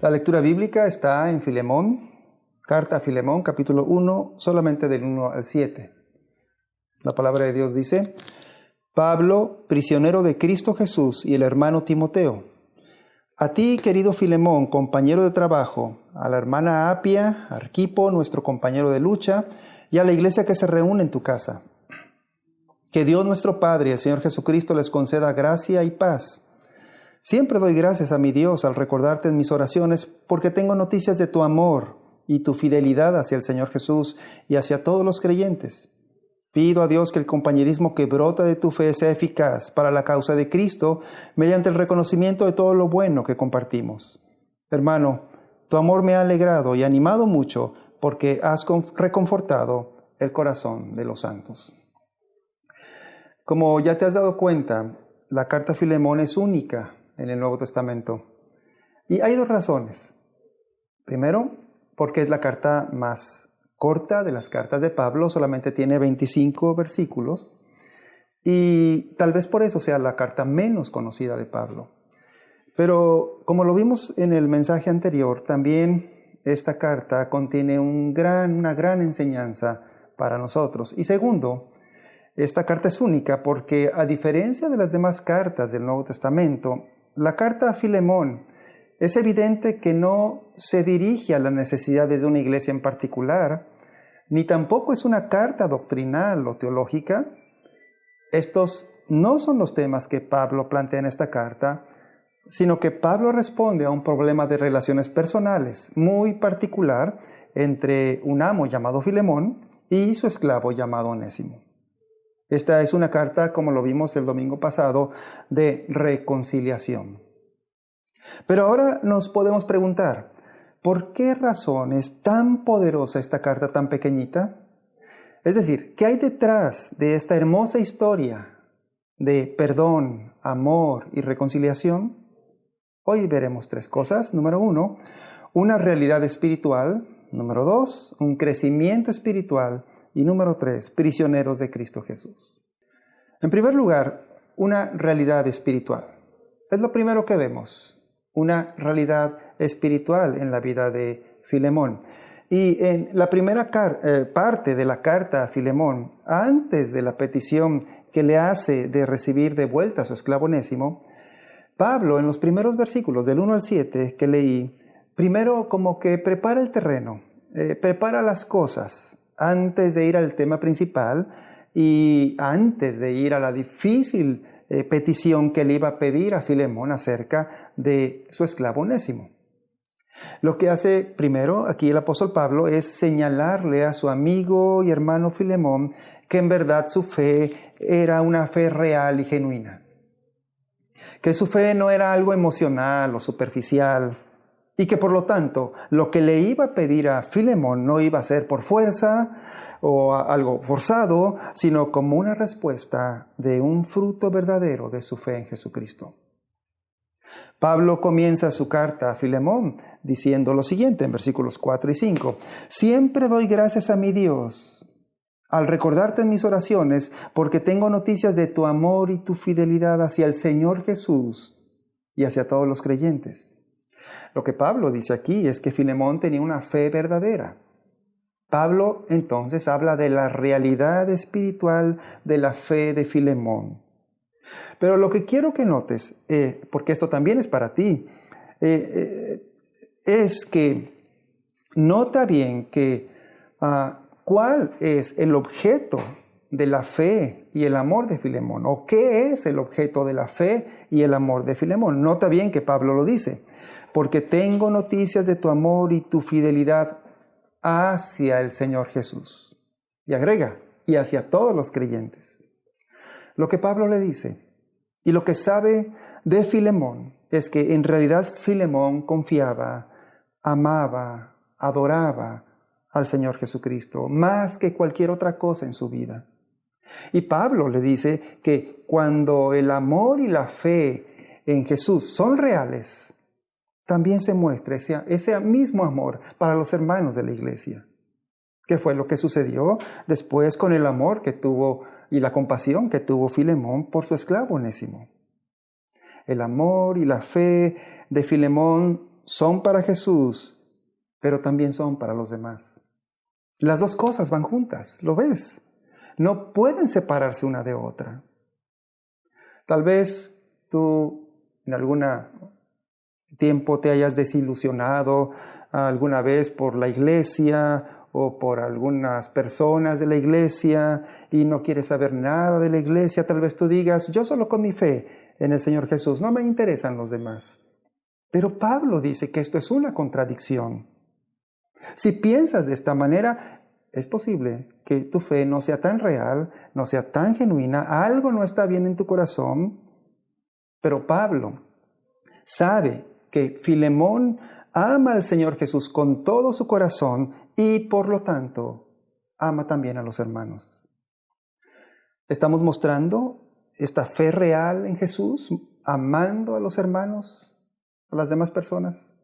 La lectura bíblica está en Filemón, carta a Filemón, capítulo 1, solamente del 1 al 7. La palabra de Dios dice: Pablo, prisionero de Cristo Jesús, y el hermano Timoteo. A ti, querido Filemón, compañero de trabajo, a la hermana Apia, a Arquipo, nuestro compañero de lucha, y a la iglesia que se reúne en tu casa. Que Dios nuestro Padre y el Señor Jesucristo les conceda gracia y paz. Siempre doy gracias a mi Dios al recordarte en mis oraciones, porque tengo noticias de tu amor y tu fidelidad hacia el Señor Jesús y hacia todos los creyentes. Pido a Dios que el compañerismo que brota de tu fe sea eficaz para la causa de Cristo, mediante el reconocimiento de todo lo bueno que compartimos. Hermano, tu amor me ha alegrado y animado mucho, porque has reconfortado el corazón de los santos. Como ya te has dado cuenta, la carta a Filemón es única en el Nuevo Testamento. Y hay dos razones. Primero, porque es la carta más corta de las cartas de Pablo, solamente tiene 25 versículos. Y tal vez por eso sea la carta menos conocida de Pablo. Pero como lo vimos en el mensaje anterior, también esta carta contiene una gran enseñanza para nosotros. Y segundo, esta carta es única porque, a diferencia de las demás cartas del Nuevo Testamento, la carta a Filemón es evidente que no se dirige a las necesidades de una iglesia en particular, ni tampoco es una carta doctrinal o teológica. Estos no son los temas que Pablo plantea en esta carta, sino que Pablo responde a un problema de relaciones personales muy particular entre un amo llamado Filemón y su esclavo llamado Onésimo. Esta es una carta, como lo vimos el domingo pasado, de reconciliación. Pero ahora nos podemos preguntar, ¿por qué razón es tan poderosa esta carta tan pequeñita? Es decir, ¿qué hay detrás de esta hermosa historia de perdón, amor y reconciliación? Hoy veremos tres cosas. Número 1, una realidad espiritual. Número 2, un crecimiento espiritual. Y número 3, prisioneros de Cristo Jesús. En primer lugar, una realidad espiritual. Es lo primero que vemos, una realidad espiritual en la vida de Filemón. Y en la primera parte de la carta a Filemón, antes de la petición que le hace de recibir de vuelta a su esclavo Onésimo, Pablo, en los primeros versículos del 1 al 7 que leí, primero como que prepara el terreno, prepara las cosas antes de ir al tema principal y antes de ir a la difícil petición que le iba a pedir a Filemón acerca de su esclavo Onésimo. Lo que hace primero aquí el apóstol Pablo es señalarle a su amigo y hermano Filemón que en verdad su fe era una fe real y genuina. Que su fe no era algo emocional o superficial, y que por lo tanto lo que le iba a pedir a Filemón no iba a ser por fuerza o algo forzado, sino como una respuesta de un fruto verdadero de su fe en Jesucristo. Pablo comienza su carta a Filemón diciendo lo siguiente en versículos 4 y 5. Siempre doy gracias a mi Dios al recordarte en mis oraciones, porque tengo noticias de tu amor y tu fidelidad hacia el Señor Jesús y hacia todos los creyentes. Lo que Pablo dice aquí es que Filemón tenía una fe verdadera. Pablo entonces habla de la realidad espiritual de la fe de Filemón. Pero lo que quiero que notes, porque esto también es para ti, es que nota bien que cuál es el objeto de la fe y el amor de Filemón, o qué es el objeto de la fe y el amor de Filemón. Nota bien que Pablo lo dice, porque tengo noticias de tu amor y tu fidelidad hacia el Señor Jesús. Y agrega, y hacia todos los creyentes. Lo que Pablo le dice, y lo que sabe de Filemón, es que en realidad Filemón confiaba, amaba, adoraba al Señor Jesucristo, más que cualquier otra cosa en su vida. Y Pablo le dice que cuando el amor y la fe en Jesús son reales, también se muestra ese mismo amor para los hermanos de la iglesia. ¿Qué fue lo que sucedió después con el amor que tuvo y la compasión que tuvo Filemón por su esclavo Onésimo? El amor y la fe de Filemón son para Jesús, pero también son para los demás. Las dos cosas van juntas, ¿lo ves? No pueden separarse una de otra. Tal vez tú en algún tiempo te hayas desilusionado alguna vez por la iglesia o por algunas personas de la iglesia y no quieres saber nada de la iglesia. Tal vez tú digas, yo solo con mi fe en el Señor Jesús, no me interesan los demás. Pero Pablo dice que esto es una contradicción. Si piensas de esta manera, es posible que tu fe no sea tan real, no sea tan genuina, algo no está bien en tu corazón. Pero Pablo sabe que Filemón ama al Señor Jesús con todo su corazón y por lo tanto ama también a los hermanos. ¿Estamos mostrando esta fe real en Jesús, amando a los hermanos, a las demás personas?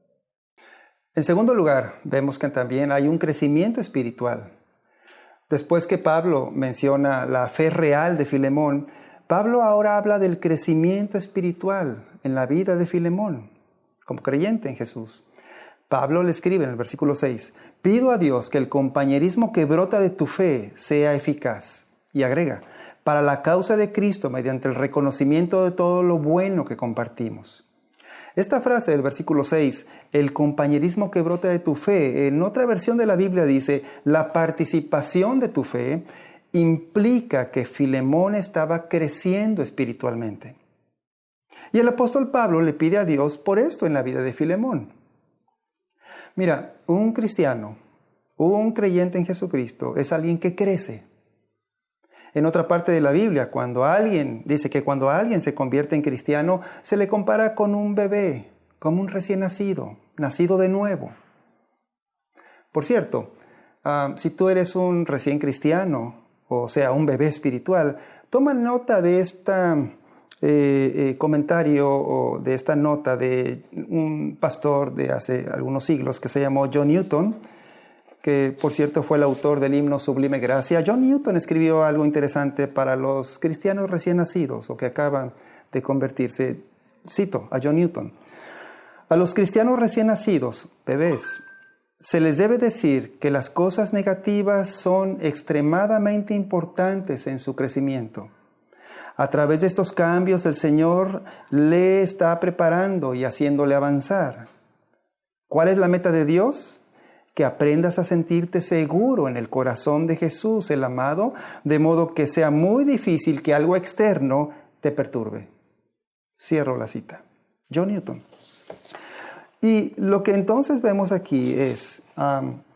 En segundo lugar, vemos que también hay un crecimiento espiritual. Después que Pablo menciona la fe real de Filemón, Pablo ahora habla del crecimiento espiritual en la vida de Filemón, como creyente en Jesús. Pablo le escribe en el versículo 6, pido a Dios que el compañerismo que brota de tu fe sea eficaz. Y agrega, para la causa de Cristo mediante el reconocimiento de todo lo bueno que compartimos. Esta frase del versículo 6, el compañerismo que brota de tu fe, en otra versión de la Biblia dice, la participación de tu fe, implica que Filemón estaba creciendo espiritualmente. Y el apóstol Pablo le pide a Dios por esto en la vida de Filemón. Mira, un cristiano, un creyente en Jesucristo, es alguien que crece. En otra parte de la Biblia, dice que cuando alguien se convierte en cristiano, se le compara con un bebé, como un recién nacido, nacido de nuevo. Por cierto, si tú eres un recién cristiano, o sea, un bebé espiritual, toma nota de este comentario o de esta nota de un pastor de hace algunos siglos que se llamó John Newton, que por cierto fue el autor del himno Sublime Gracia. John Newton escribió algo interesante para los cristianos recién nacidos o que acaban de convertirse. Cito a John Newton. A los cristianos recién nacidos, bebés, se les debe decir que las cosas negativas son extremadamente importantes en su crecimiento. A través de estos cambios el Señor le está preparando y haciéndole avanzar. ¿Cuál es la meta de Dios? Que aprendas a sentirte seguro en el corazón de Jesús, el amado, de modo que sea muy difícil que algo externo te perturbe. Cierro la cita. John Newton. Y lo que entonces vemos aquí es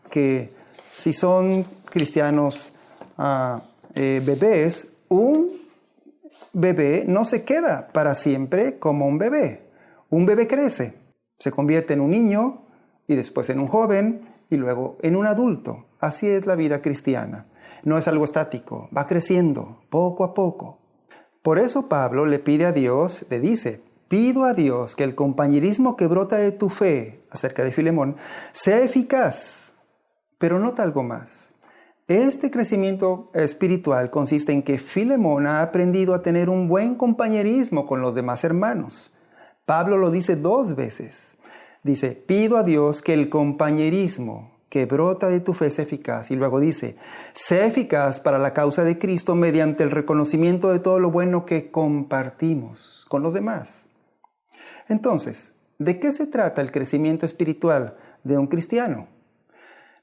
que si son cristianos bebés, un bebé no se queda para siempre como un bebé. Un bebé crece, se convierte en un niño y después en un joven y luego en un adulto. Así es la vida cristiana. No es algo estático, va creciendo poco a poco. Por eso Pablo le pide a Dios, le dice, pido a Dios que el compañerismo que brota de tu fe, acerca de Filemón, sea eficaz. Pero nota algo más. Este crecimiento espiritual consiste en que Filemón ha aprendido a tener un buen compañerismo con los demás hermanos. Pablo lo dice 2 veces. Dice, pido a Dios que el compañerismo que brota de tu fe sea eficaz. Y luego dice, sea eficaz para la causa de Cristo mediante el reconocimiento de todo lo bueno que compartimos con los demás. Entonces, ¿de qué se trata el crecimiento espiritual de un cristiano?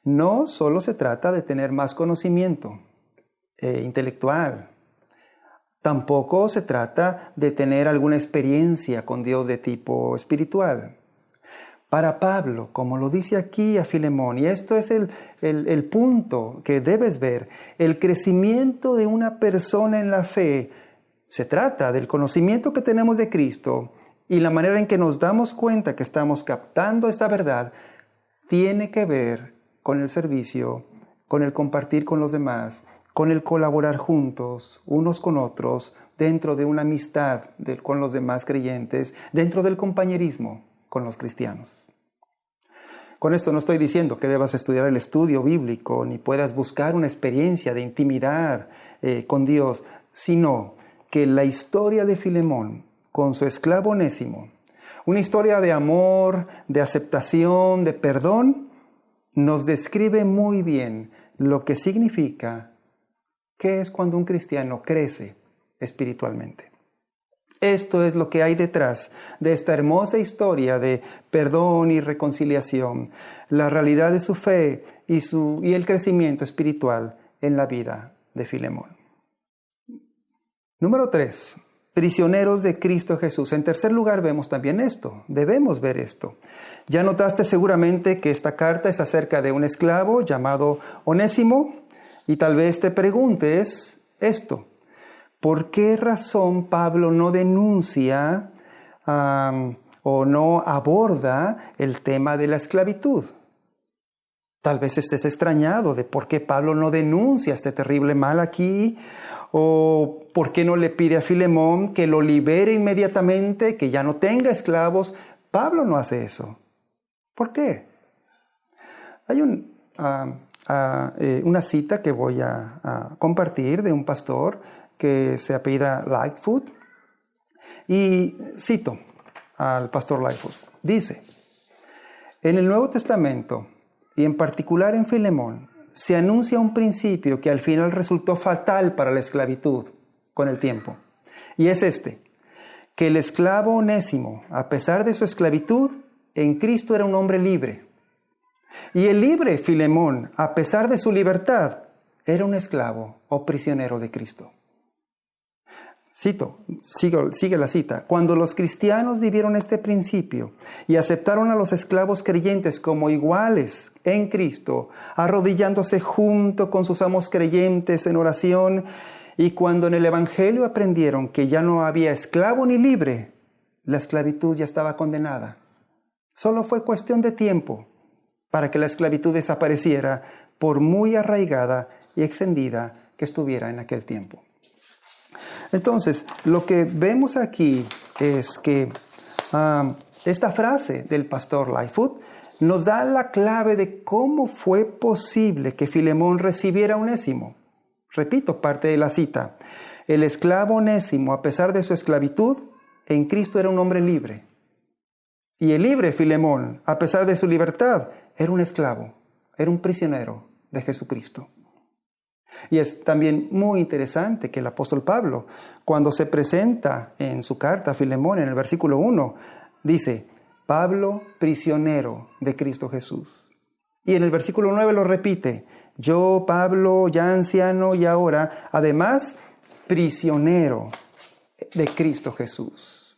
No solo se trata de tener más conocimiento intelectual. Tampoco se trata de tener alguna experiencia con Dios de tipo espiritual. Para Pablo, como lo dice aquí a Filemón, y esto es el punto que debes ver, el crecimiento de una persona en la fe se trata del conocimiento que tenemos de Cristo y la manera en que nos damos cuenta que estamos captando esta verdad tiene que ver con el servicio, con el compartir con los demás, con el colaborar juntos, unos con otros, dentro de una amistad con los demás creyentes, dentro del compañerismo con los cristianos. Con esto no estoy diciendo que debas estudiar el estudio bíblico, ni puedas buscar una experiencia de intimidad con Dios, sino que la historia de Filemón con su esclavo Onésimo Una historia de amor, de aceptación, de perdón, nos describe muy bien lo que significa, qué es cuando un cristiano crece espiritualmente. Esto es lo que hay detrás de esta hermosa historia de perdón y reconciliación, la realidad de su fe y el crecimiento espiritual en la vida de Filemón. Número 3. Prisioneros de Cristo Jesús. En tercer lugar vemos también esto, debemos ver esto. Ya notaste seguramente que esta carta es acerca de un esclavo llamado Onésimo y tal vez te preguntes esto. ¿Por qué razón Pablo no denuncia o no aborda el tema de la esclavitud? Tal vez estés extrañado de por qué Pablo no denuncia este terrible mal aquí, o por qué no le pide a Filemón que lo libere inmediatamente, que ya no tenga esclavos. Pablo no hace eso. ¿Por qué? Hay una cita que voy a compartir de un pastor que se apellida Lightfoot, y cito al pastor Lightfoot. Dice, en el Nuevo Testamento, y en particular en Filemón, se anuncia un principio que al final resultó fatal para la esclavitud con el tiempo. Y es este, que el esclavo Onésimo, a pesar de su esclavitud, en Cristo era un hombre libre. Y el libre Filemón, a pesar de su libertad, era un esclavo o prisionero de Cristo. Cito, sigue la cita. Cuando los cristianos vivieron este principio y aceptaron a los esclavos creyentes como iguales en Cristo, arrodillándose junto con sus amos creyentes en oración, y cuando en el Evangelio aprendieron que ya no había esclavo ni libre, la esclavitud ya estaba condenada. Solo fue cuestión de tiempo para que la esclavitud desapareciera, por muy arraigada y extendida que estuviera en aquel tiempo. Entonces, lo que vemos aquí es que esta frase del pastor Lightfoot nos da la clave de cómo fue posible que Filemón recibiera a Onésimo. Repito parte de la cita. El esclavo Onésimo, a pesar de su esclavitud, en Cristo era un hombre libre. Y el libre Filemón, a pesar de su libertad, era un esclavo, era un prisionero de Jesucristo. Y es también muy interesante que el apóstol Pablo, cuando se presenta en su carta a Filemón, en el versículo 1, dice, Pablo, prisionero de Cristo Jesús. Y en el versículo 9 lo repite, yo, Pablo, ya anciano y ahora, además, prisionero de Cristo Jesús.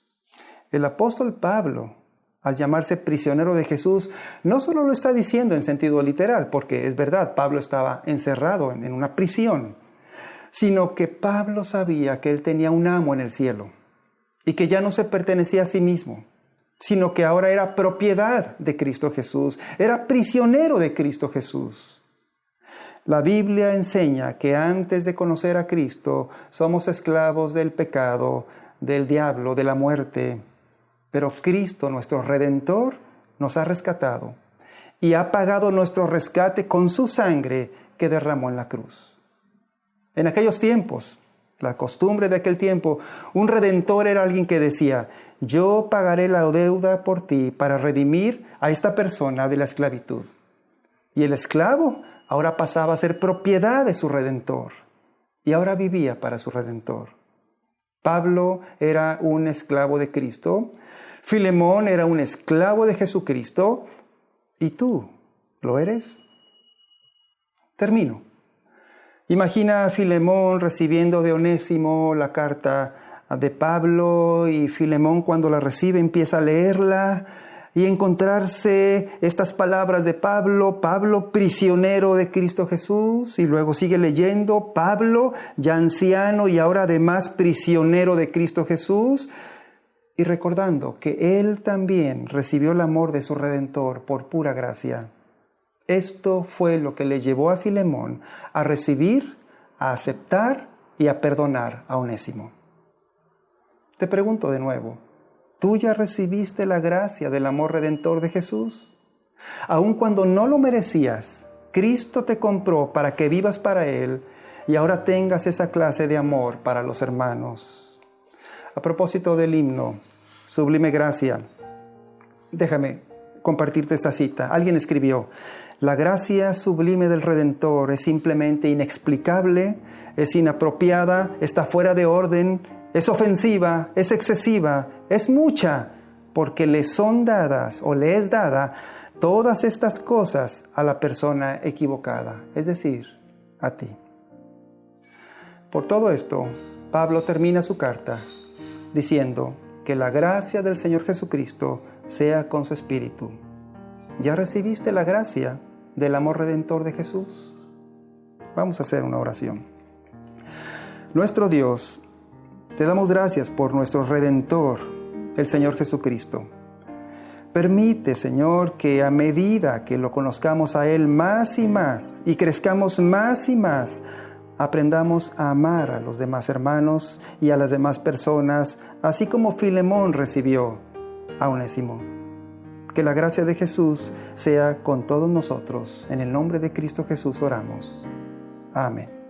El apóstol Pablo, al llamarse prisionero de Jesús, no solo lo está diciendo en sentido literal, porque es verdad, Pablo estaba encerrado en una prisión, sino que Pablo sabía que él tenía un amo en el cielo y que ya no se pertenecía a sí mismo, sino que ahora era propiedad de Cristo Jesús, era prisionero de Cristo Jesús. La Biblia enseña que antes de conocer a Cristo somos esclavos del pecado, del diablo, de la muerte. Pero Cristo, nuestro Redentor, nos ha rescatado y ha pagado nuestro rescate con su sangre que derramó en la cruz. En aquellos tiempos, la costumbre de aquel tiempo, un redentor era alguien que decía, yo pagaré la deuda por ti para redimir a esta persona de la esclavitud. Y el esclavo ahora pasaba a ser propiedad de su Redentor y ahora vivía para su Redentor. Pablo era un esclavo de Cristo, Filemón era un esclavo de Jesucristo, ¿y tú lo eres? Termino. Imagina a Filemón recibiendo de Onésimo la carta de Pablo, y Filemón cuando la recibe empieza a leerla y encontrarse estas palabras de Pablo, Pablo prisionero de Cristo Jesús, y luego sigue leyendo, Pablo ya anciano y ahora además prisionero de Cristo Jesús, y recordando que él también recibió el amor de su Redentor por pura gracia. Esto fue lo que le llevó a Filemón a recibir, a aceptar y a perdonar a Onésimo. Te pregunto de nuevo, ¿tú ya recibiste la gracia del amor redentor de Jesús? Aun cuando no lo merecías, Cristo te compró para que vivas para Él y ahora tengas esa clase de amor para los hermanos. A propósito del himno, Sublime Gracia, Déjame compartirte esta cita. Alguien escribió: la gracia sublime del Redentor es simplemente inexplicable, es inapropiada, está fuera de orden, es ofensiva, es excesiva, es mucha, porque le son dadas o le es dada todas estas cosas a la persona equivocada, es decir, a ti. Por todo esto, Pablo termina su carta diciendo que la gracia del Señor Jesucristo sea con su espíritu. ¿Ya recibiste la gracia del amor redentor de Jesús? Vamos a hacer una oración. Nuestro Dios, te damos gracias por nuestro Redentor, el Señor Jesucristo. Permite, Señor, que a medida que lo conozcamos a Él más y más y crezcamos más y más, aprendamos a amar a los demás hermanos y a las demás personas, así como Filemón recibió a Onésimo. Que la gracia de Jesús sea con todos nosotros. En el nombre de Cristo Jesús oramos. Amén.